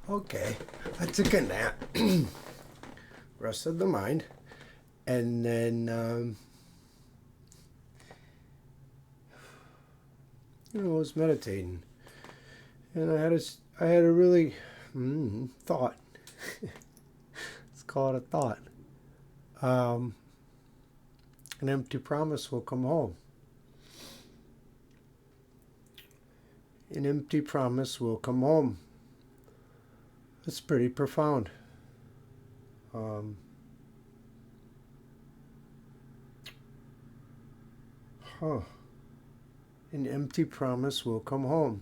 Okay, I took a nap, rested the mind, and then was meditating, and I had a really thought. Let's call it a thought. Um, an empty promise will come home. An empty promise will come home. It's pretty profound. Um, huh. An empty promise will come home.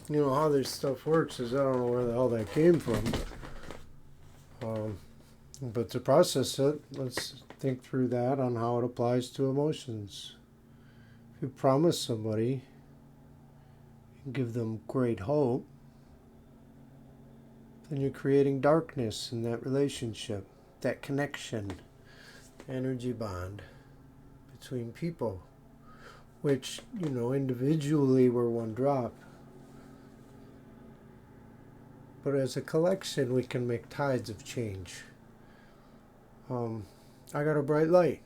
You know how this stuff works is I don't know where the hell that came from. But to process it, let's think through that on how it applies to emotions. If you promise somebody and give them great hope, then you're creating darkness in that relationship, that connection, energy bond between people, which, individually we're one drop. But as a collection, we can make tides of change. I got a bright light.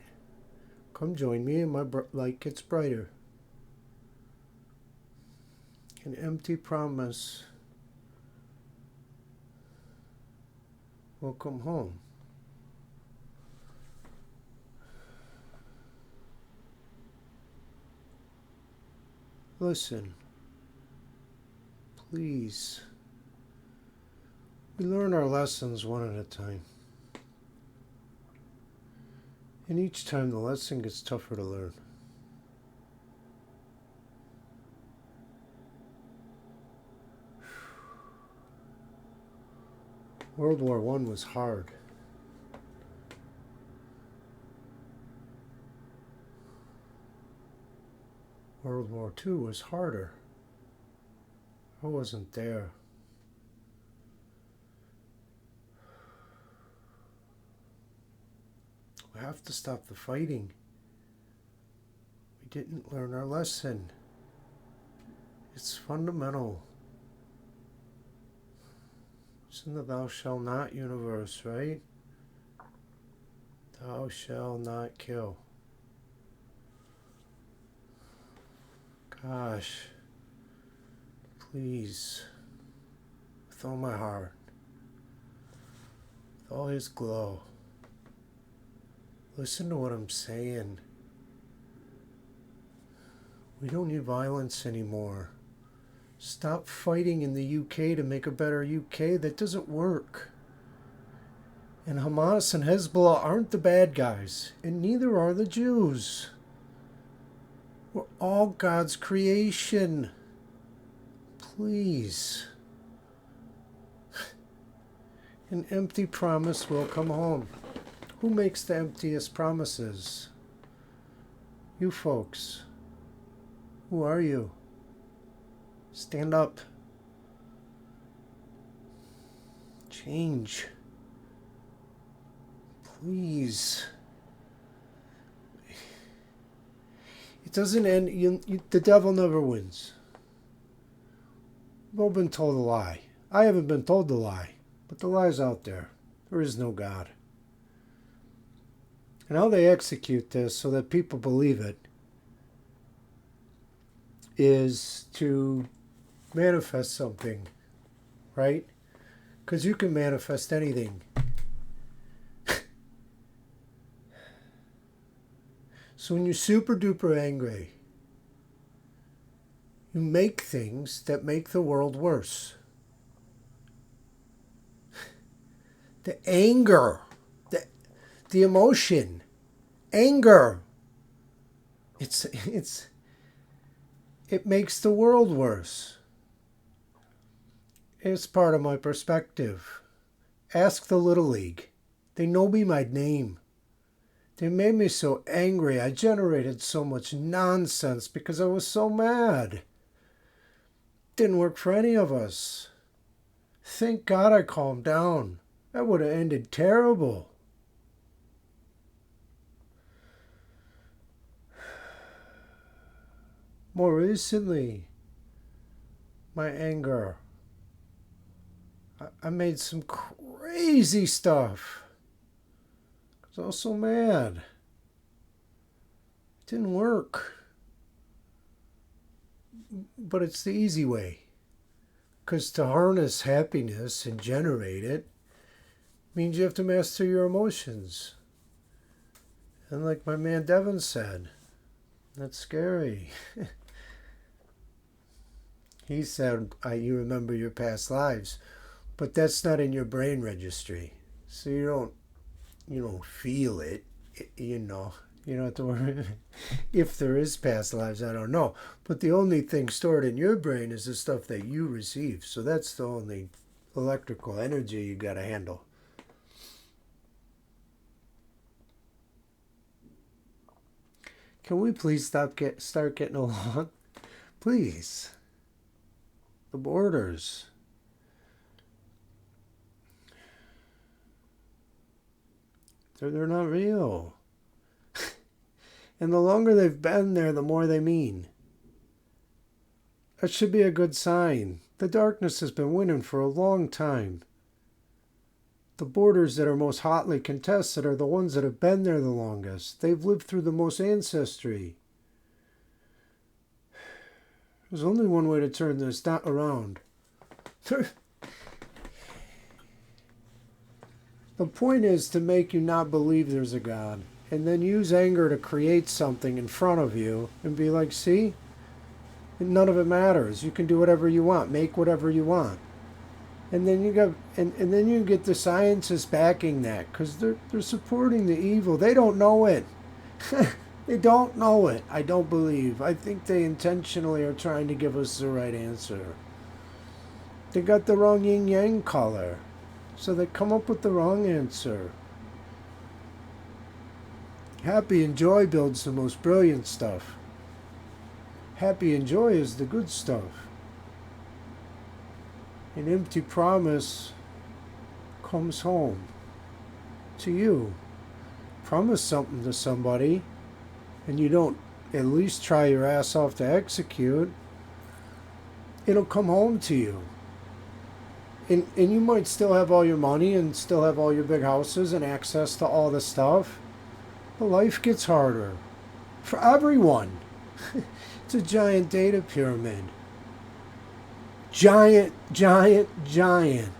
Come join me and my light gets brighter. An empty promise will come home. Listen, please. We learn our lessons one at a time. And each time the lesson gets tougher to learn. World War I was hard. World War II was harder. I wasn't there. We have to stop the fighting. We didn't learn our lesson. It's fundamental. It's in the thou shalt not universe, right? Thou shalt not kill. Gosh, please, with all my heart, with all his glow, listen to what I'm saying. We don't need violence anymore. Stop fighting in the UK to make a better UK. That doesn't work. And Hamas and Hezbollah aren't the bad guys, and neither are the Jews. We're all God's creation. Please. An empty promise will come home. Who makes the emptiest promises? You folks. Who are you? Stand up. Change. Please. It doesn't end. The devil never wins. We've all been told a lie. I haven't been told the lie, but the lie's out there. There is no God. And how they execute this so that people believe it is to manifest something, right? Because you can manifest anything. So when you're super duper angry, you make things that make the world worse. The anger, the emotion, anger, it makes the world worse. It's part of my perspective. Ask the Little League. They know me by name. They made me so angry. I generated so much nonsense because I was so mad. Didn't work for any of us. Thank God I calmed down. That would have ended terrible. More recently, my anger. I made some crazy stuff. 'Cause I was so mad. It didn't work. But it's the easy way. Because to harness happiness and generate it means you have to master your emotions. And like my man Devin said, that's scary. He said, you remember your past lives, but that's not in your brain registry. So you don't feel it, you know. You don't have to worry. If there is past lives, I don't know. But the only thing stored in your brain is the stuff that you receive. So that's the only electrical energy you got to handle. Can we please start getting along? Please. The borders. They're not real. And the longer they've been there, the more they mean. That should be a good sign. The darkness has been winning for a long time. The borders that are most hotly contested are the ones that have been there the longest. They've lived through the most ancestry. There's only one way to turn this around. The point is to make you not believe there's a God. And then use anger to create something in front of you and be like, see? None of it matters. You can do whatever you want. Make whatever you want. And then then you get the scientists backing that because they're supporting the evil. They don't know it. They don't know it. I don't believe. I think they intentionally are trying to give us the right answer. They got the wrong yin-yang color. So they come up with the wrong answer. Happy and joy builds the most brilliant stuff. Happy and joy is the good stuff. An empty promise comes home to you. Promise something to somebody and you don't at least try your ass off to execute, it'll come home to you. And you might still have all your money and still have all your big houses and access to all the stuff. But life gets harder for everyone. It's a giant data pyramid. Giant, giant, giant.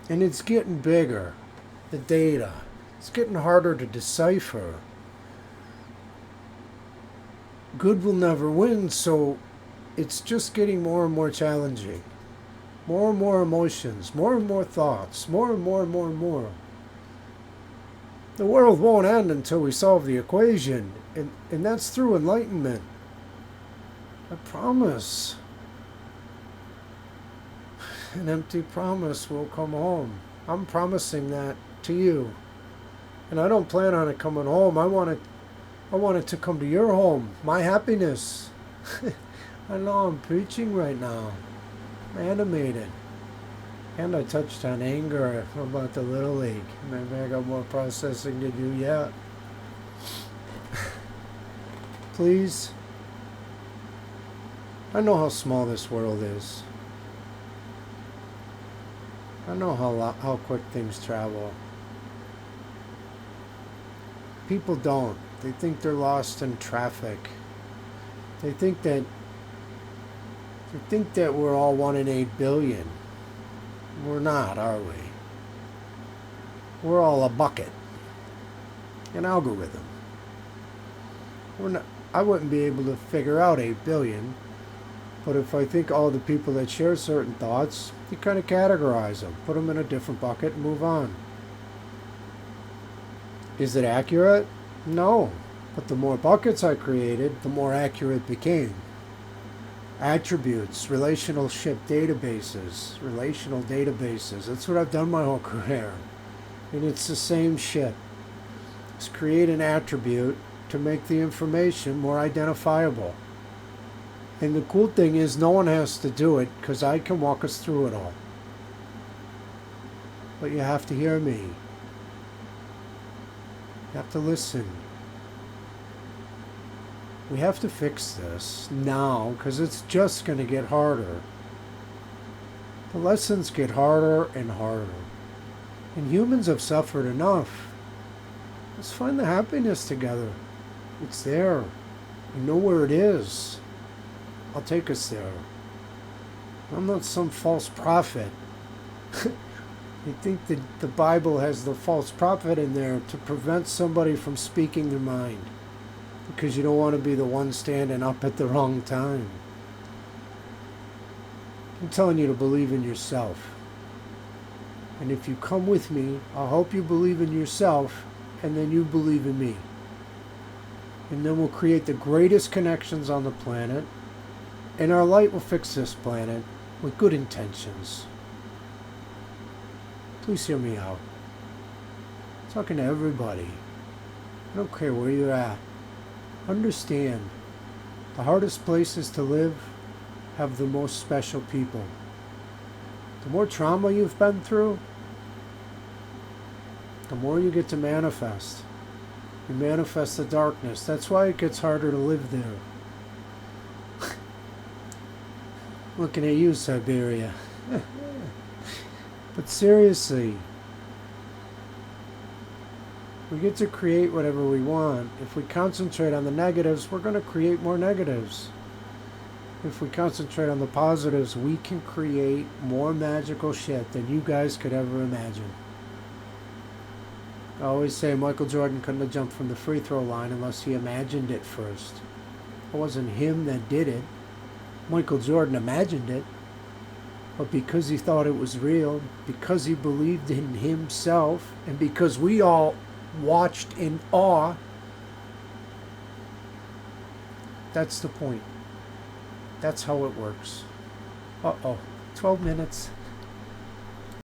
And it's getting bigger, the data. It's getting harder to decipher. Good will never win, so it's just getting more and more challenging. More and more emotions, more and more thoughts, more and more and more and more. The world won't end until we solve the equation, and that's through enlightenment. I promise. An empty promise will come home. I'm promising that to you. And I don't plan on it coming home. I want it to come to your home. My happiness. I know I'm preaching right now. I'm animated. And I touched on anger about the Little League. Maybe I got more processing to do yet. Please. I know how small this world is. I know how quick things travel. People don't. They think they're lost in traffic. They think that we're all 1 in 8 billion. We're not, are we? We're all a bucket. An algorithm. We're not. I wouldn't be able to figure out 8 billion. But if I think all the people that share certain thoughts, you kind of categorize them, put them in a different bucket and move on. Is it accurate? No. But the more buckets I created, the more accurate it became. Attributes, relational databases. That's what I've done my whole career. And it's the same shit. Just create an attribute to make the information more identifiable. And the cool thing is no one has to do it because I can walk us through it all. But you have to hear me. You have to listen. We have to fix this now because it's just going to get harder. The lessons get harder and harder. And humans have suffered enough. Let's find the happiness together. It's there. We know where it is. I'll take us there. I'm not some false prophet. You think that the Bible has the false prophet in there to prevent somebody from speaking their mind because you don't want to be the one standing up at the wrong time. I'm telling you to believe in yourself. And if you come with me, I'll help you believe in yourself, and then you believe in me. And then we'll create the greatest connections on the planet, and our light will fix this planet with good intentions. Please hear me out. I'm talking to everybody. I don't care where you're at. Understand, the hardest places to live have the most special people. The more trauma you've been through, the more you get to manifest. You manifest the darkness. That's why it gets harder to live there. Looking at you, Siberia. But seriously, we get to create whatever we want. If we concentrate on the negatives, we're going to create more negatives. If we concentrate on the positives, we can create more magical shit than you guys could ever imagine. I always say Michael Jordan couldn't have jumped from the free throw line unless he imagined it first. It wasn't him that did it. Michael Jordan imagined it. But because he thought it was real, because he believed in himself, and because we all watched in awe, that's the point. That's how it works. Uh-oh, 12 minutes.